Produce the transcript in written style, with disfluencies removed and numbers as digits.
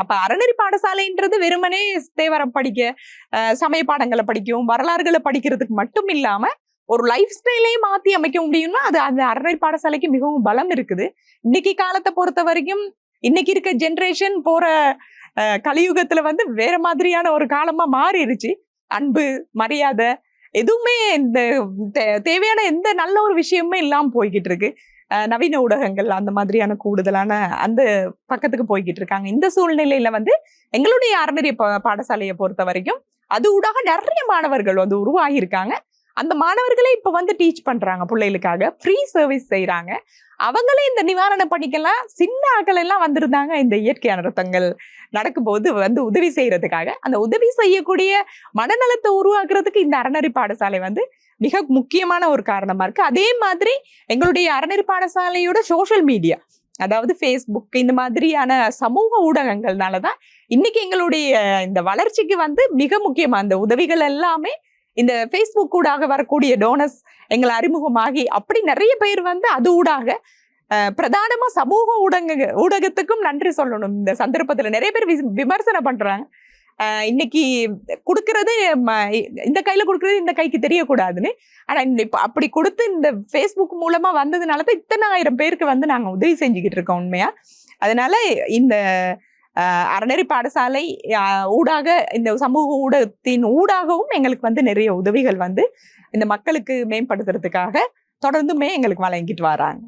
அப்ப அறநெறி பாடசாலைன்றது வெறுமனே தேவரம் படிக்க, சமய பாடங்களை படிக்கும், வரலாறுகளை படிக்கிறதுக்கு மட்டும் இல்லாம ஒரு லைஃப் ஸ்டைலே மாத்தி அமைக்க முடியும்னா அது அந்த அறநெறி பாடசாலைக்கு மிகவும் பலம் இருக்குது. இன்னைக்கு காலத்தை பொறுத்த வரைக்கும் இன்னைக்கு இருக்க ஜென்ரேஷன் போற கலியுகத்துல வேற மாதிரியான ஒரு காலமா மாறிடுச்சு. அன்பு, மரியாதை எதுவுமே இந்த தேவையான எந்த நல்ல ஒரு விஷயமே இல்லாம போய்கிட்டு இருக்கு. நவீன ஊடகங்கள் அந்த மாதிரியான கூடுதலான அந்த பக்கத்துக்கு போய்கிட்டு இருக்காங்க. இந்த சூழ்நிலையில எங்களுடைய அறநெறி பாடசாலையை பொறுத்த வரைக்கும் அது ஊடாக நிறைய மாணவர்கள் உருவாகி இருக்காங்க. அந்த மாணவர்களே இப்ப டீச் பண்றாங்க, பிள்ளைகளுக்காக ஃப்ரீ சர்வீஸ் செய்யறாங்க. அவங்களே இந்த நிவாரண பணிக்கெல்லாம் சின்ன ஆட்கள் எல்லாம் வந்திருந்தாங்க. இந்த இயற்கை அனர்த்தங்கள் நடக்கும்போது உதவி செய்யறதுக்காக அந்த உதவி செய்யக்கூடிய மனநலத்தை உருவாக்குறதுக்கு இந்த அறநெறி பாடசாலை மிக முக்கியமான ஒரு காரணமா இருக்கு. அதே மாதிரி எங்களுடைய அறநெறி பாடசாலையோட சோசியல் மீடியா, அதாவது ஃபேஸ்புக் இந்த மாதிரியான சமூக ஊடகங்கள்னாலதான் இன்னைக்கு எங்களுடைய இந்த வளர்ச்சிக்கு மிக முக்கியமா அந்த உதவிகள் எல்லாமே இந்த ஃபேஸ்புக் ஊடாக வரக்கூடிய டோனர்ஸ் எங்களை அறிமுகமாகி அப்படி நிறைய பேர் அது ஊடாக பிரதானமா சமூக ஊடகத்துக்கும் நன்றி சொல்லணும். இந்த சந்தர்ப்பத்துல நிறைய பேர் விமர்சனம் பண்றாங்க, இன்னைக்கு கொடுக்கறது இந்த கையில கொடுக்கறது இந்த கைக்கு தெரியக்கூடாதுன்னு. ஆனா அப்படி கொடுத்து இந்த ஃபேஸ்புக் மூலமா வந்ததுனாலதான் இத்தனை ஆயிரம் பேருக்கு நாங்க உதவி செஞ்சுக்கிட்டு இருக்கோம் உண்மையா. அதனால இந்த அறநெறி பாடசாலை ஊடாக இந்த சமூக ஊடகத்தின் ஊடாகவும் எங்களுக்கு நிறைய உதவிகள் இந்த மக்களுக்கு மேம்படுத்துறதுக்காக தொடர்ந்துமே எங்களுக்கு வழங்கிட்டு வராங்க.